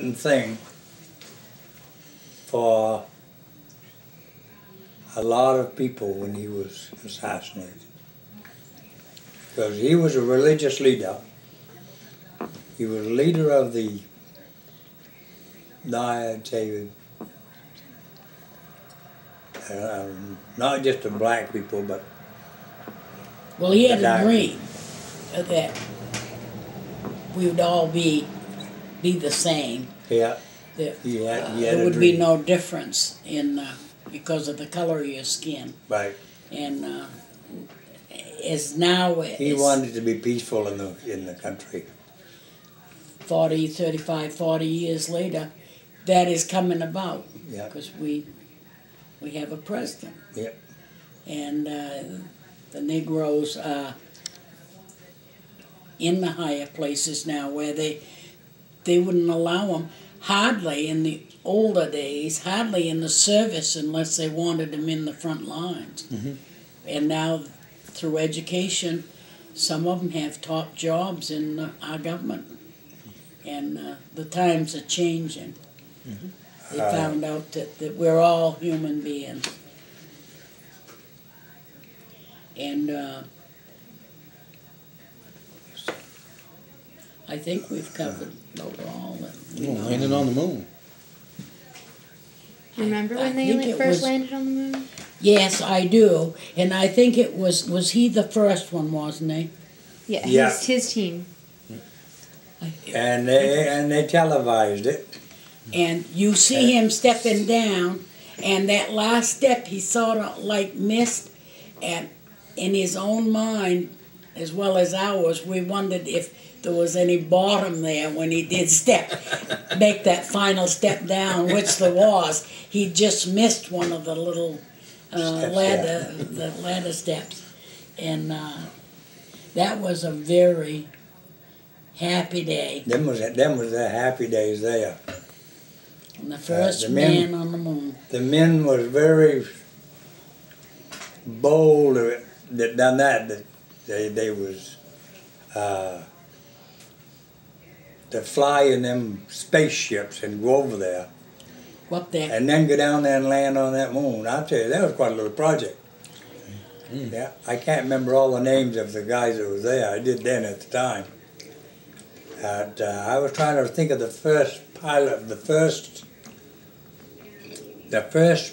important thing for a lot of people when he was assassinated. Because he was a religious leader. He was leader of the, I'd say, not just the black people, but well, he had a dream that we would all be the same. Yeah. That he had there would be no difference in because of the color of your skin. Right. And as now he wanted to be peaceful in the country. 40 years later, that is coming about. Yeah. Because we have a president. Yeah. And the Negroes are in the higher places now where they wouldn't allow them, hardly in the older days, hardly in the service unless they wanted them in the front lines. Mm-hmm. And now, through education, some of them have top jobs in our government. And the times are changing. Mm-hmm. They found out that we're all human beings. And I think we've covered overall. Landed on the moon. Remember when they first landed on the moon? Yes, I do. And I think it was he the first one, wasn't he? Yeah, his team. And they televised it. And you see him stepping down, and that last step he sort of like missed, and in his own mind, as well as ours, we wondered if there was any bottom there when he did make that final step down, which there was. He just missed one of the little ladder steps, and that was a very happy day. Them was the happy days there. And the first man on the moon. The men was very bold that done that. They was to fly in them spaceships and go over there. Up there. And then go down there and land on that moon. I'll tell you, that was quite a little project. Mm. Yeah, I can't remember all the names of the guys that was there. I did then at the time. I was trying to think of the first pilot, the first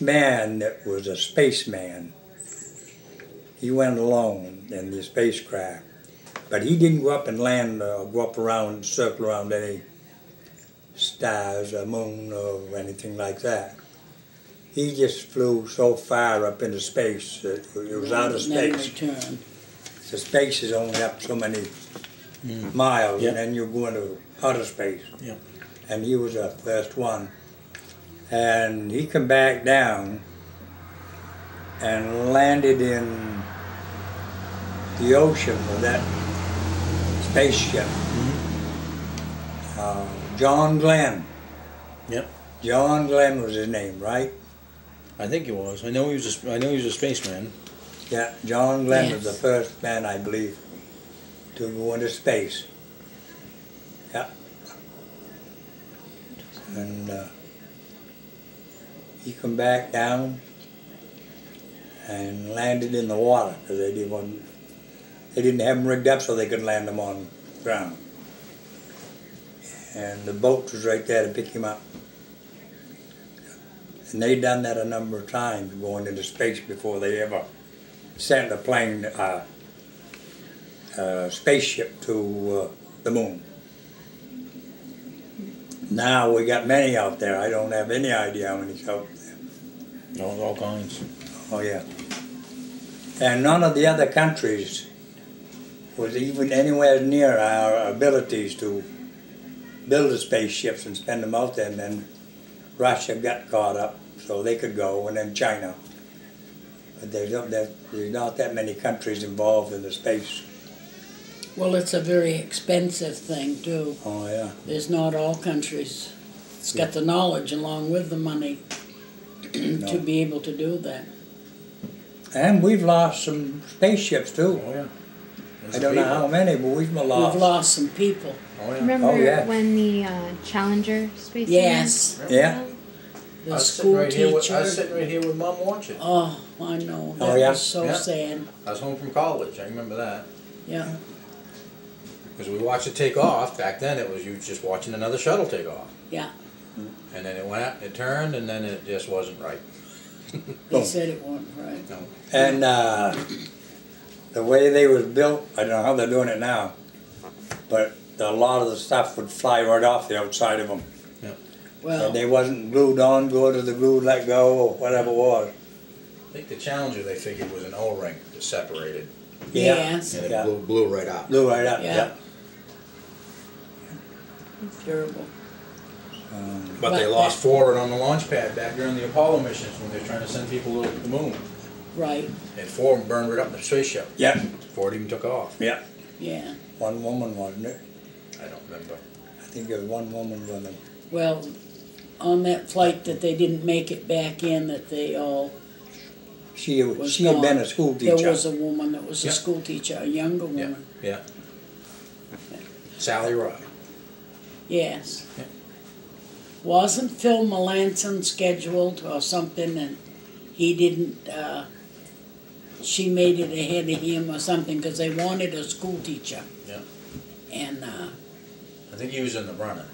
man that was a spaceman. He went alone in the spacecraft, but he didn't go up and land or go up around, circle around any stars or moon or anything like that. He just flew so far up into space that it was out of space. The space is only up so many miles, and then you go into outer space. Yeah. And he was the first one. And he come back down and landed in the ocean with that spaceship. John Glenn. Yep. John Glenn was his name, right? I think he was. I know he was a spaceman. Yeah, John Glenn was the first man, I believe, to go into space. Yeah. And he come back down and landed in the water because they didn't have them rigged up so they could land them on the ground. And the boat was right there to pick him up. And they'd done that a number of times, going into space before they ever sent a plane, spaceship to the moon. Now we got many out there. I don't have any idea how many's out there. No, all kinds. Oh yeah. And none of the other countries was even anywhere near our abilities to build the spaceships and spend them out there. And then Russia got caught up, so they could go, and then China. But there's not that many countries involved in the space. Well, it's a very expensive thing, too. Oh, yeah. There's not all countries. It's got the knowledge along with the money to be able to do that. And we've lost some spaceships, too. Oh, yeah. I don't know how many, but we've lost. We've lost some people. Oh, yeah. Remember when the Challenger space Yes. Yeah. The I was school teacher. I was sitting right here with Mom watching. Oh, I know. That Oh, yeah? was so sad. I was home from college. I remember that. Yeah. Because we watched it take off. Back then, it was you just watching another shuttle take off. Yeah. And then it went out, it turned, and then it just wasn't right. They said it wasn't right. No. And the way they was built, I don't know how they're doing it now, but a lot of the stuff would fly right off the outside of them. Well, And they wasn't glued on good, or the glue let go, or whatever it was. I think the Challenger they figured was an O-ring that separated, yes. and it Yeah. blew right out. Blew right up, Yeah. yeah. Terrible. But they lost 4 on the launch pad back during the Apollo missions when they were trying to send people to the moon. Right. And 4 of them burned right up in the space shuttle Yeah, before it even took off. yeah. Yeah. One woman, wasn't it? I don't remember. I think there was one woman with them. Well, on that flight that they didn't make it back in, that they all She was had gone. been a school teacher. There was a woman that was a Yep. school teacher, a younger Yeah, woman. yeah. Sally Rye. Yes. Yeah. Wasn't Phil Melanson scheduled or something, and he didn't, she made it ahead of him or something, because they wanted a school teacher. Yeah. And I think he was in the running.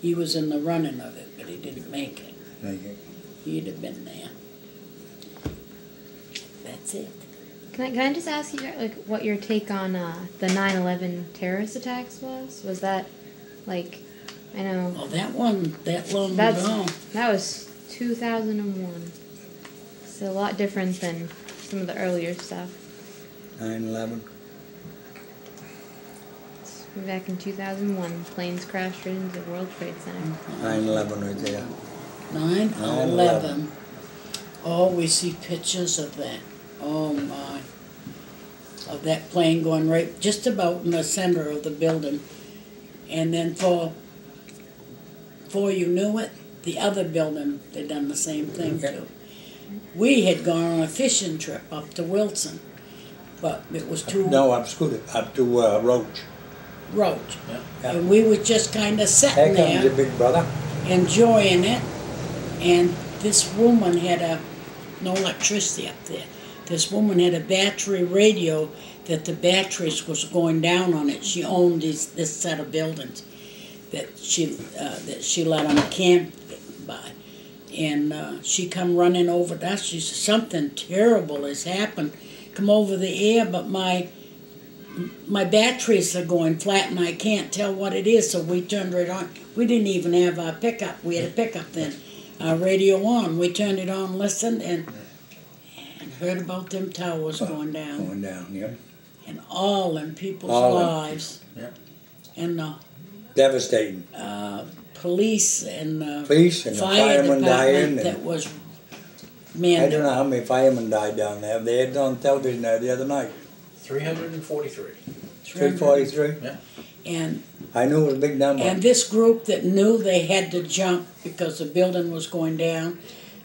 he was in the running of it, but he didn't make it. Thank you. He'd have been there. That's it. Can I just ask you like what your take on the 9/11 terrorist attacks was? Was that like I know Oh, that one, that long that's ago. that was 2001. It's a lot different than some of the earlier stuff. 9/11. Back in 2001, planes crashed right into the World Trade Center. 9/11 right there. 9/11. Oh, we see pictures of that. Oh my. Of that plane going right just about in the center of the building. And then before you knew it, the other building, they done the same thing Okay. too. We had gone on a fishing trip up to Wilson, but it was too No, up to Roach. roach. Yeah. And we were just kind of sitting There comes there, your big brother. enjoying it, and this woman had no electricity up there. This woman had a battery radio that the batteries was going down on it. She owned this set of buildings that she let them camp by, and she come running over to us. She said, something terrible has happened. Come over the air, but my batteries are going flat and I can't tell what it is, so we turned it on. We didn't even have our pickup. We had a pickup then. Our radio on. We turned it on, listened, and heard about them towers going down. Going down, yeah. And all them people's All them. lives. Yeah. And the Devastating. police and Police and the fire firemen dying. department that And was, I man, don't know how many firemen died down there. They had it on television there the other night. 343. 343. Yeah. and I knew it was a big number. And this group that knew they had to jump because the building was going down,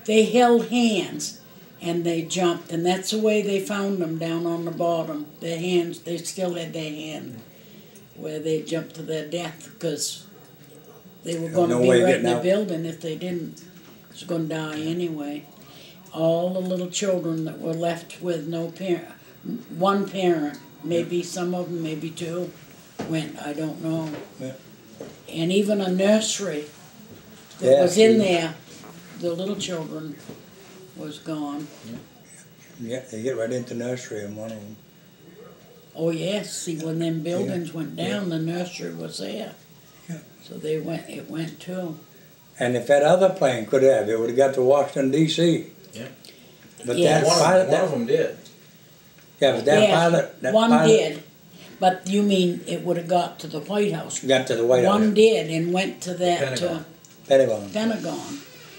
they held hands and they jumped, and that's the way they found them down on the bottom. Their hands, they still had their hand where they jumped to their death because they were going to No be way right in getting the out. building if they didn't. It was going to die anyway. All the little children that were left with no parent, one parent, maybe some of them, maybe two, went, I don't know. Yeah. And even a nursery that Yeah, was in see. there, the little children was gone. Yeah, they get right into nursery in one of them. Oh yes, see when them buildings went down, the nursery was there. Yeah. So it went too. And if that other plane could have, it would have got to Washington, D.C. Yeah. But Yes. that One pilot, of them did. yeah, but that Yes, pilot, that one pilot did. But you mean it would have got to the White House? got to the White One House. did and went to that Pentagon. Pentagon. Pentagon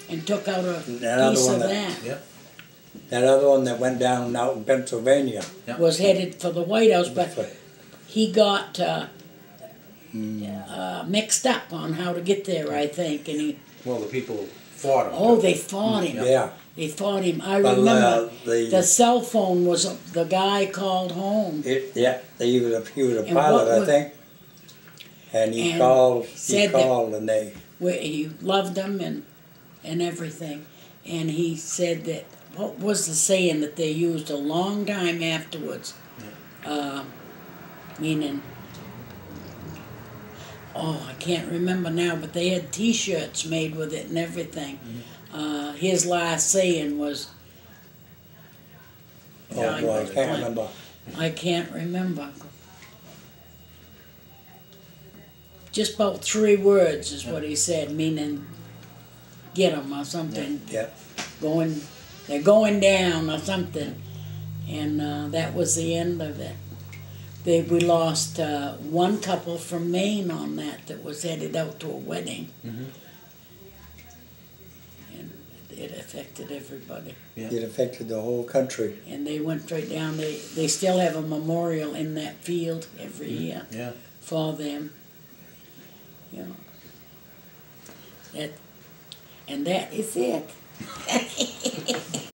and took out a That other piece one of that- that. Yeah. That other one that went down out in Pennsylvania. Yeah. Was headed for the White House, but he got mixed up on how to get there, I think, and he Well, the people fought him. Oh, they fought him. Yeah. They fought him. I Well, remember the the cell phone was the guy called home. Yeah, he was a And pilot, what I was- think. And he and called, said that- and they, He loved them and everything. And he said that, what was the saying that they used a long time afterwards? Meaning, oh, I can't remember now, but they had T-shirts made with it and everything. His last saying was, oh boy, I can't remember. I can't remember. Just about 3 words is what he said, meaning get 'em or something. Yeah. They're going down or something. And that was the end of it. We lost one couple from Maine on that was headed out to a wedding. Mm-hmm. And it affected everybody. Yeah. It affected the whole country. And they went straight down. They still have a memorial in that field every year Yeah. for them. You know. And that is it.